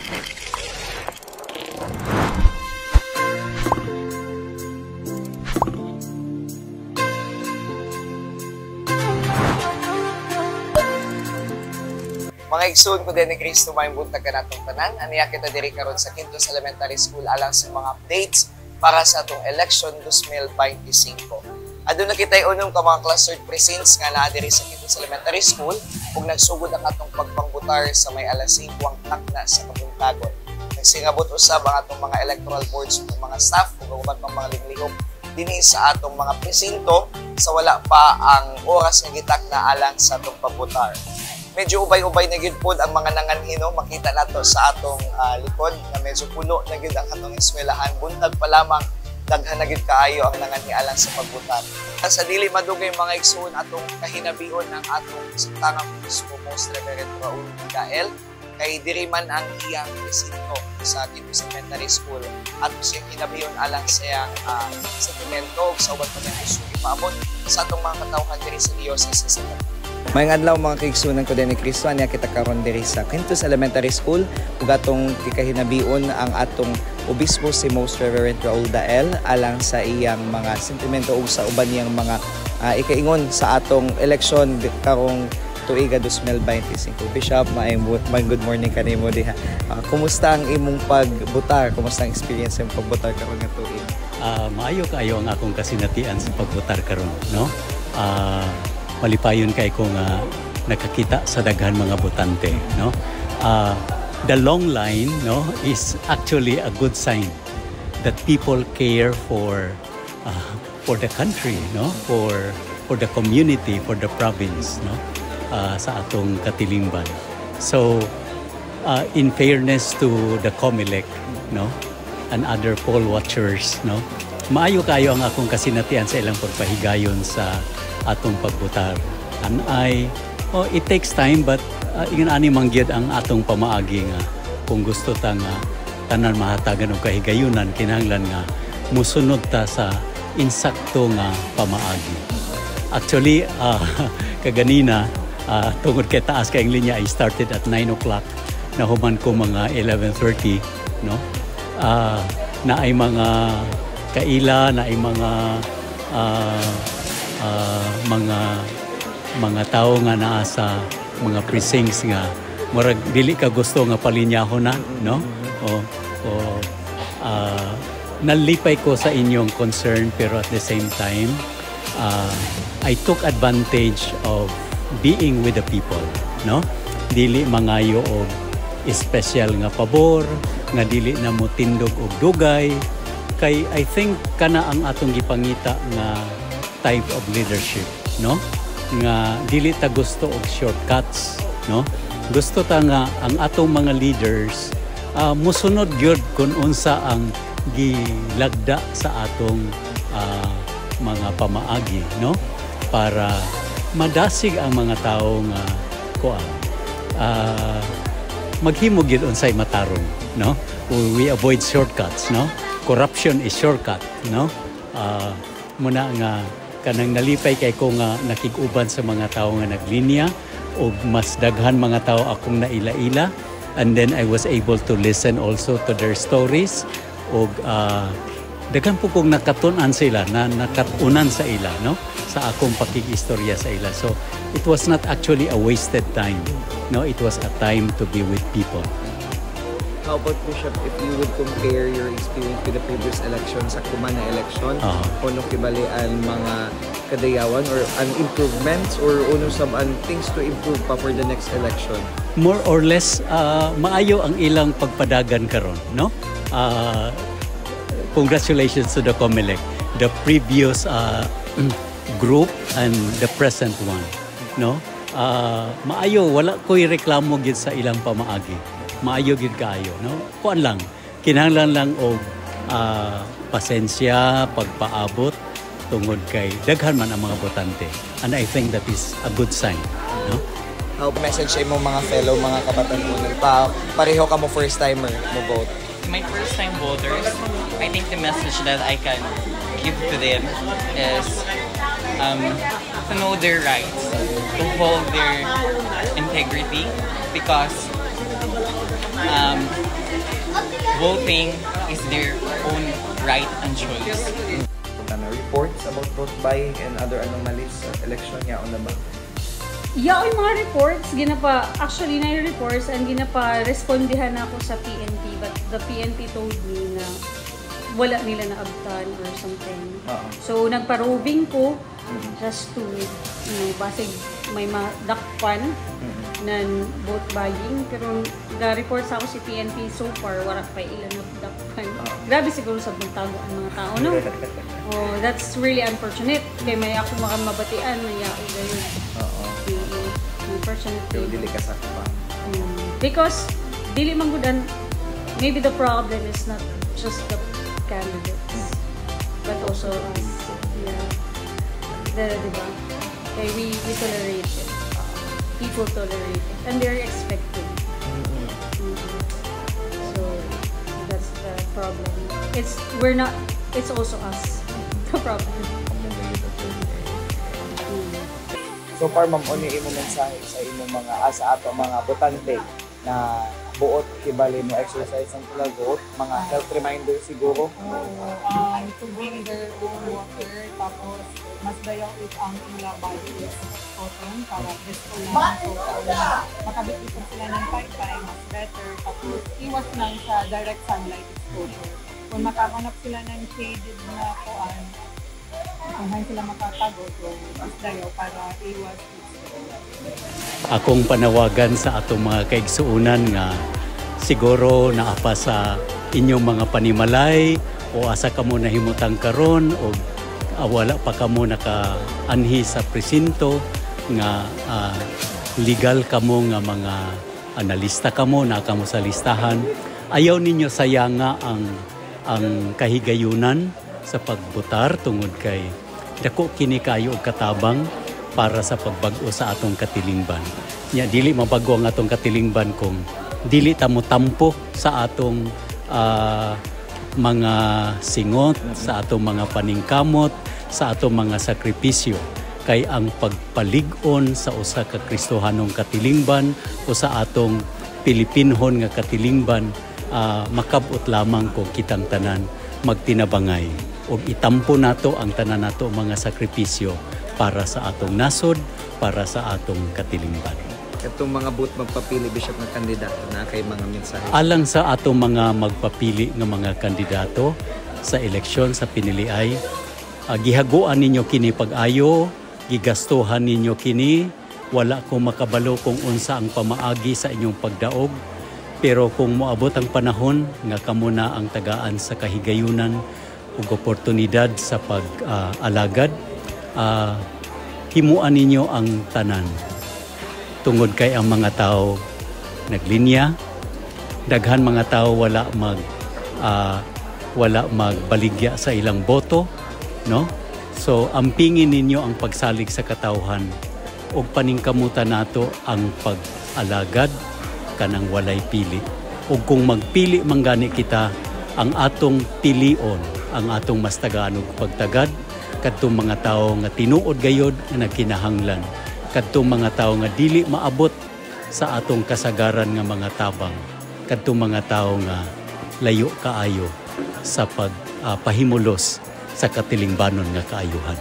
Mga igsoon ko din ni Cristo may buntag ka natong tanan. Aniya kita diri karon sa Quintos Elementary School alang sa mga updates para sa atong election 2025. Aduna kitay unong ka mga clustered precincts nga naa diri sa Quintos Elementary School ug nagsugod ang atong pagpangbutar sa may alas 5 ang takna sa kabuntagon. Nagsingabot usab ang atong mga electoral boards ug mga staff ug uban pang mga liglihok dinhi sa atong mga presinto sa wala pa ang oras nga gitakna alang sa atong pagbutar. Medyo ubay-ubay na gid pod ang mga nanganhino, makita nato sa atong likod na medyo puno na gid ang atong eskwelahan. Buntag pa lamang daghan na gid kaayo ang nanganhi alang sa pagbutar. Sa dili madugay mga igsoon atong kahinabion ng atong samtangang Obispo Most Reverend Raul Miguel kay diri man ang iyang presinto sa Quintos Elementary School at siyang hinabiyon alang sa iyang sentimento sa uban pa niyang gusto ipaabot sa atong mga katawhan diri sa Diocese sa Mayang adlaw mga kaigsunan ko din ni Cristo niya kita karon diri sa Quintos Elementary School ug atong kikahinabion ang atong obispo si Most Reverend Raul Dael alang sa iyang mga sentimento ug sa uban niyang mga ikaingon sa atong eleksyon karong tuiga 2025. Bishop, maayong good morning kanimo diha. Kumusta ang imong pagbutar? Kumusta ang experience imong pagbutar karon nga tuig? Maayo kaayo ang akong kasinatian sa pagbutar karon, no? Malipayon kay ko nga nakakita sa daghan mga botante, no? The long line, no, is actually a good sign that people care for the country, no, for the community, for the province, no, sa atong katilingban. So in fairness to the COMELEC, no, and other poll watchers, no, maayo kayo ang akong kasinatian sa ilang pagpahigayon sa atong pagbutar. It takes time but ingon ani mangyud ang atong pamaagi nga kung gusto ta nga tanan mahatagan og kahigayunan kinahanglan nga musunod ta sa insakto nga pamaagi. Actually kaganina tungod kay taas kay ang linya I started at 9 o'clock nahuman ko mga 11:30, no? Na ay mga kaila na ay mga tao nga naa sa mga precincts nga murag dili ka gusto nga palinyahon na, no? Nalipay ko sa inyong concern pero at the same time I took advantage of being with the people, no? Dili mangayo og special nga pabor nga dili na mo tindog og dugay kay I think kana ang atong gipangita nga type of leadership, no? Nga dili ta gusto og shortcuts, no? Gusto ta nga ang atong mga leaders musunod gyud kung unsa ang gilagda sa atong mga pamaagi, no? Para madasig ang mga tao nga maghimo gyud unsay matarong, no? We avoid shortcuts, no? Corruption is shortcut, no? Muna nga kanang nalipay kay ko nga nakig-uban sa mga tao nga naglinya o mas daghan mga tao akong naila-ila, and then I was able to listen also to their stories o daghan po kong nakatunan sila na nakatunan sa ila, no, sa akong pakig-istorya sa ila. So it was not actually a wasted time, no, it was a time to be with people. How about, Bishop, if you would compare your experience with the previous election sa Kumana election, ano kibalian mga kadayawan or an improvements or ano saban things to improve pa for the next election? More or less, maayo ang ilang pagpadagan karon, no? Congratulations to the COMELEC, the previous group and the present one, no? Maayo, wala ko'y reklamo gid sa ilang pamaagi. Maayo gid kaayo, no? Kuan lang, kinahanglan lang og pasensya, pagpaabot tungod kay daghan man ang mga botante, and I think that is a good sign, no? How message sa imong mga fellow mga kabatanunan pa pareho ka mo first timer mo vote? My first time voters, I think the message that I can give to them is to know their rights, to hold their integrity, because voting is their own right and choice. Reports about vote buying and other anomalies sa election niya o na ba? Yeah, yung mga reports, actually na yung reports and respondihan ako sa PNP, but the PNP told me na wala nila naabtan or something. So, nagpa-roving ko just to, basig may madakpan na vote buying, pero ga-report sa ako si PNP so far, wala pa ilan na dakpan. Grabe siguro sa tago ang mga tao, no? Oh, that's really unfortunate. Kaya may ako makamabatian na yao gayon. Unfortunately. Pero dili ka sa pa. Because dili man gud maybe the problem is not just the candidates but also us. Yeah. Diba? Kaya we tolerate it. People tolerate it and they're expecting. So that's the problem. It's also us. The problem. So far, ma'am, ano yung mensahe sa inyong sa ato mga botante na buot kibali mo exercise ang pag-vote, mga health reminder siguro? To bring their own water, tapos mas dayaw it ang ila body is cotton para gusto lang makabit-isip sila ng paypay, mas better, tapos iwas lang sa direct sunlight exposure. Kung makahanap sila ng shaded na kuan, hanggang sila makatago, so mas dayaw para iwas. Akong panawagan sa atong mga kaigsuunan nga siguro naapa sa inyong mga panimalay o asa kamo nahimutang karon o wala pa kamo nakaanhi sa presinto nga legal kamo nga mga analista kamo na kamo sa listahan. Ayaw ninyo sayanga ang kahigayunan sa pagbotar tungod kay dako kini kayo og katabang para sa pagbag-o sa atong katilingban. Nya dili mabago ang atong katilingban kung dili ta mo tampo sa atong mga singot, sa atong mga paningkamot, sa atong mga sakripisyo. Kay ang pagpalig-on sa usa ka Kristohanong katilingban o sa atong Pilipinhon nga katilingban makabot lamang kung kitang tanan magtinabangay o itampo nato ang tanan nato mga sakripisyo para sa atong nasod, para sa atong katilingban. Itong mga booth magpapili, Bishop, ng kandidato na kay mga mensahe? Alang sa atong mga magpapili ng mga kandidato sa eleksyon sa piniliay, gihaguan ninyo kini pag-ayo, gigastuhan ninyo kini, wala kong makabalo kung unsa ang pamaagi sa inyong pagdaog, pero kung moabot ang panahon nga kamo na ang tagaan sa kahigayunan ug oportunidad sa pag-alagad, himuan ninyo ang tanan. Tungod kay ang mga tao naglinya, daghan mga tao wala magbaligya sa ilang boto, no? So ampingin ninyo ang pagsalig sa katawhan ug paningkamutan nato ang pag-alagad kanang walay pili. Ug kung magpili man gani kita, ang atong pilion, ang atong mas tagaan og pagtagad kadtong mga tao nga tinuod gayod nga nagkinahanglan, kadtong mga tao nga dili maabot sa atong kasagaran nga mga tabang, kadtong mga tao nga layo kaayo sa pagpahimulos sa katilingbanon nga kaayuhan.